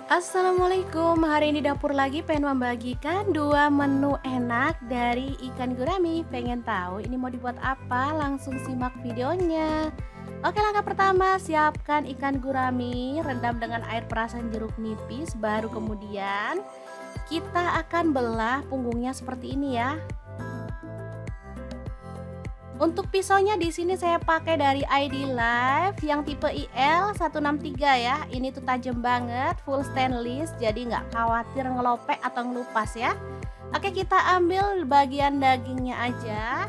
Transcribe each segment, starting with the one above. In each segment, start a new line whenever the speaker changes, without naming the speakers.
Assalamualaikum, hari ini dapur lagi pengen membagikan dua menu enak dari ikan gurami. Pengen tahu ini mau dibuat apa? Langsung simak videonya. Oke, langkah pertama, siapkan ikan gurami, rendam dengan air perasan jeruk nipis. Baru kemudian kita akan belah punggungnya seperti ini ya. Untuk pisaunya di sini saya pakai dari ID Life yang tipe IL163 ya. Ini tuh tajam banget, full stainless, jadi nggak khawatir ngelopek atau ngelupas ya. Oke, kita ambil bagian dagingnya aja.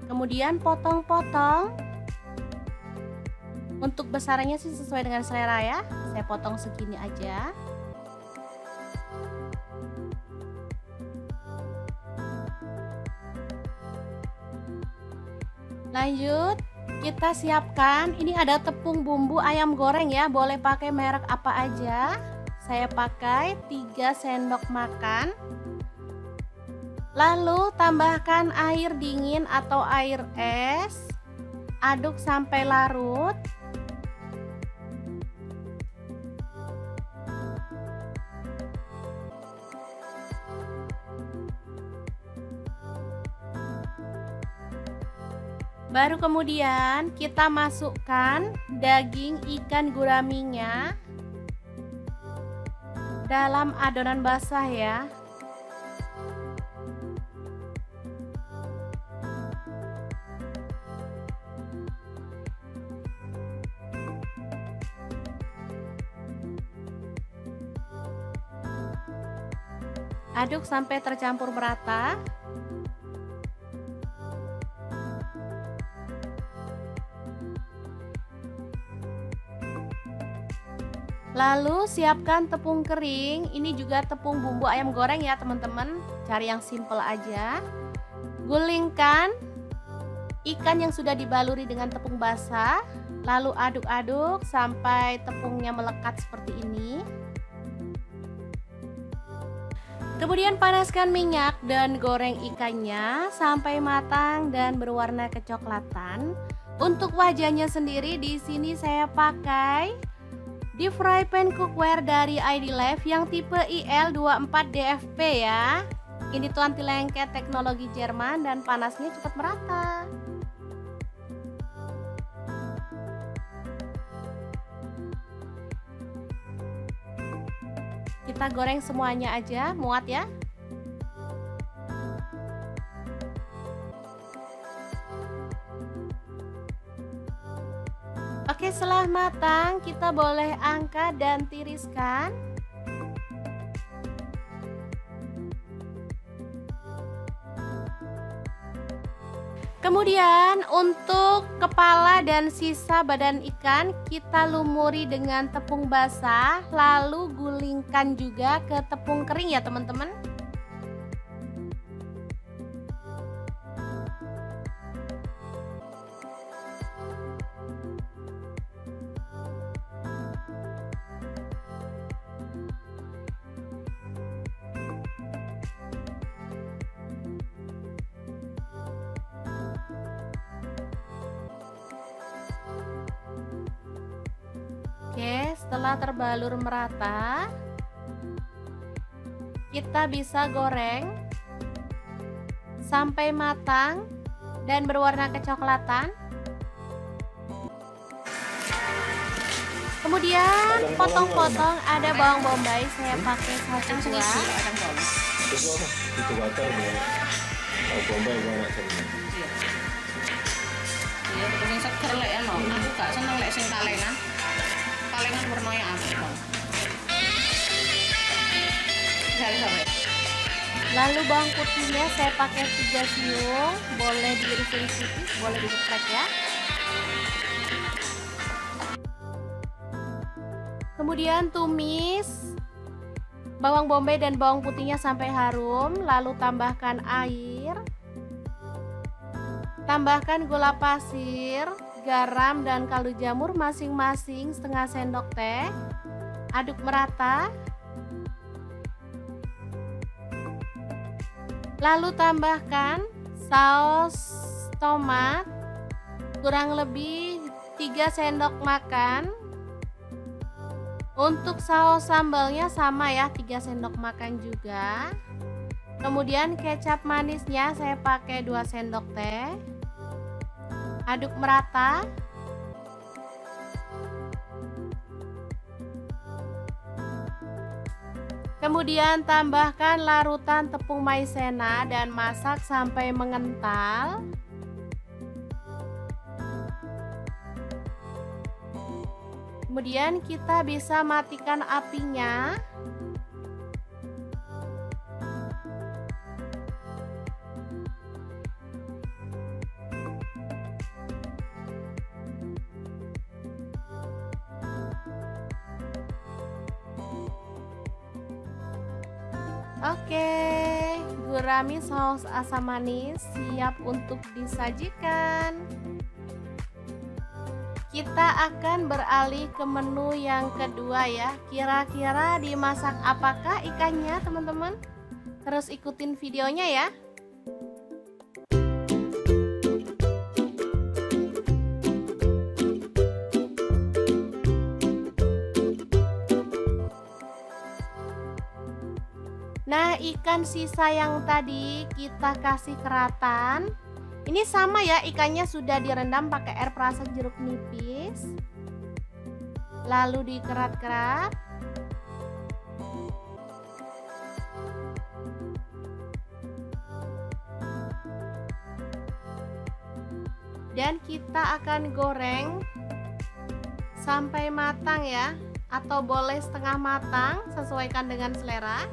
Kemudian potong-potong. Untuk besarnya sih sesuai dengan selera ya. Saya potong segini aja. Lanjut, kita siapkan, ini ada tepung bumbu ayam goreng ya, boleh pakai merek apa aja. Saya pakai 3 sendok makan. Lalu tambahkan air dingin atau air es. Aduk sampai larut. Baru kemudian kita masukkan daging ikan guraminya dalam adonan basah ya. Aduk sampai tercampur merata. Lalu siapkan tepung kering, ini juga tepung bumbu ayam goreng ya teman-teman, cari yang simple aja. Gulingkan ikan yang sudah dibaluri dengan tepung basah, lalu aduk-aduk sampai tepungnya melekat seperti ini. Kemudian panaskan minyak dan goreng ikannya sampai matang dan berwarna kecoklatan. Untuk wajannya sendiri di sini saya pakai di fry pan cookware dari ID Life yang tipe IL24DFP ya. Ini tuh anti lengket, teknologi Jerman, dan panasnya cepat merata. Kita goreng semuanya aja, muat ya. Oke, setelah matang kita boleh angkat dan tiriskan. Kemudian untuk kepala dan sisa badan ikan kita lumuri dengan tepung basah, lalu gulingkan juga ke tepung kering ya teman-teman. Oke, setelah terbalur merata, kita bisa goreng sampai matang dan berwarna kecoklatan. Kemudian potong-potong, ada bawang bombay, saya pakai 1 buah.
Itu water bombay banget.
Iya, sing seger lek ya, aku gak seneng lek sing kalengan. Kalengan warnanya apik, Bang.
Lalu bawang putihnya saya pakai 3 siung, boleh diiris-iris tipis, boleh digeprek ya. Kemudian tumis bawang bombay dan bawang putihnya sampai harum, lalu tambahkan air. Tambahkan gula pasir, garam dan kaldu jamur masing-masing setengah sendok teh. Aduk merata. Lalu tambahkan saus tomat kurang lebih 3 sendok makan. Untuk saus sambalnya sama ya, 3 sendok makan juga. Kemudian kecap manisnya saya pakai 2 sendok teh. Aduk merata. Kemudian tambahkan larutan tepung maizena dan masak sampai mengental. Kemudian kita bisa matikan apinya. Oke, gurami saus asam manis siap untuk disajikan. Kita akan beralih ke menu yang kedua ya. Kira-kira dimasak apakah ikannya, teman-teman? Terus ikutin videonya ya. Nah, ikan sisa yang tadi kita kasih keratan. Ini sama ya, ikannya sudah direndam pakai air perasan jeruk nipis. Lalu dikerat-kerat. Dan kita akan goreng sampai matang ya, atau boleh setengah matang, sesuaikan dengan selera.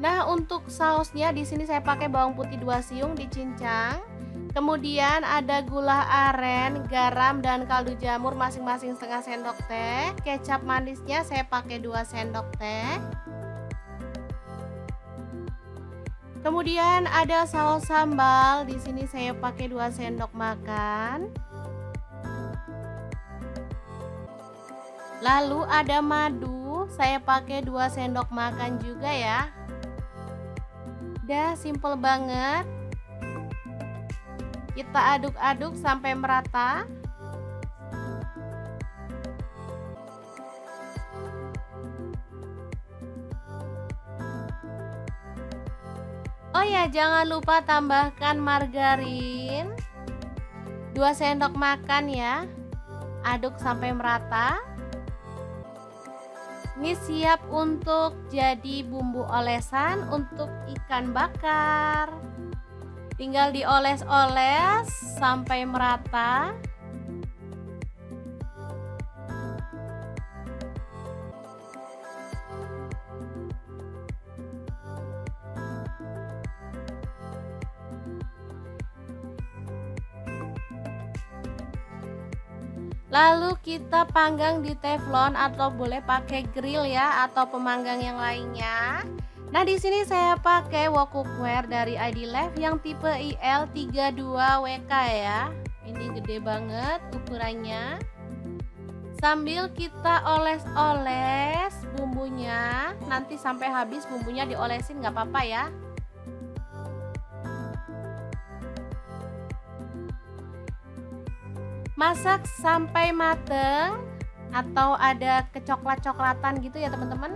Nah, untuk sausnya di sini saya pakai bawang putih 2 siung dicincang. Kemudian ada gula aren, garam dan kaldu jamur masing-masing setengah sendok teh. Kecap manisnya saya pakai 2 sendok teh. Kemudian ada saus sambal, di sini saya pakai 2 sendok makan. Lalu ada madu, saya pakai 2 sendok makan juga ya. Udah simple banget. Kita aduk-aduk sampai merata. Oh ya, jangan lupa tambahkan margarin 2 sendok makan ya. Aduk sampai merata. Ini siap untuk jadi bumbu olesan untuk ikan bakar. Tinggal dioles-oles sampai merata. Lalu kita panggang di teflon atau boleh pakai grill ya, atau pemanggang yang lainnya. Nah, di sini saya pakai wok cookware dari ID Life yang tipe IL32WK ya. Ini gede banget ukurannya. Sambil kita oles-oles bumbunya, nanti sampai habis bumbunya diolesin nggak apa-apa ya. Masak sampai mateng atau ada kecoklat-coklatan gitu ya teman-teman.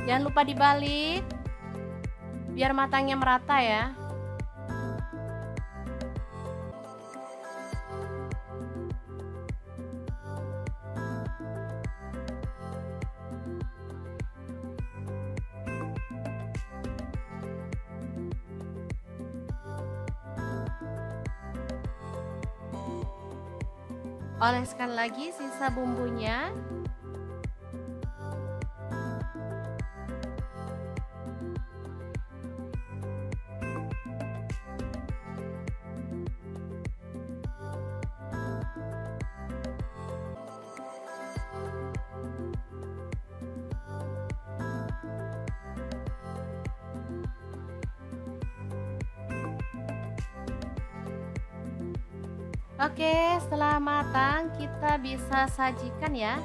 Jangan lupa dibalik biar matangnya merata ya. Oleskan lagi sisa bumbunya. Oke, setelah matang kita bisa sajikan ya.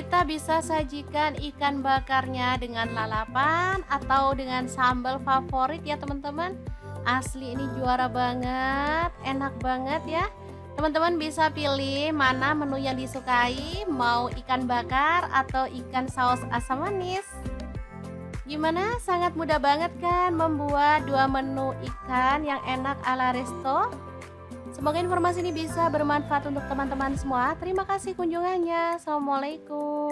Kita bisa sajikan ikan bakarnya dengan lalapan atau dengan sambal favorit ya teman-teman. Asli ini juara banget, enak banget ya. Teman-teman bisa pilih mana menu yang disukai, mau ikan bakar atau ikan saus asam manis. Gimana? Sangat mudah banget kan membuat dua menu ikan yang enak ala resto? Semoga informasi ini bisa bermanfaat untuk teman-teman semua. Terima kasih kunjungannya. Assalamualaikum.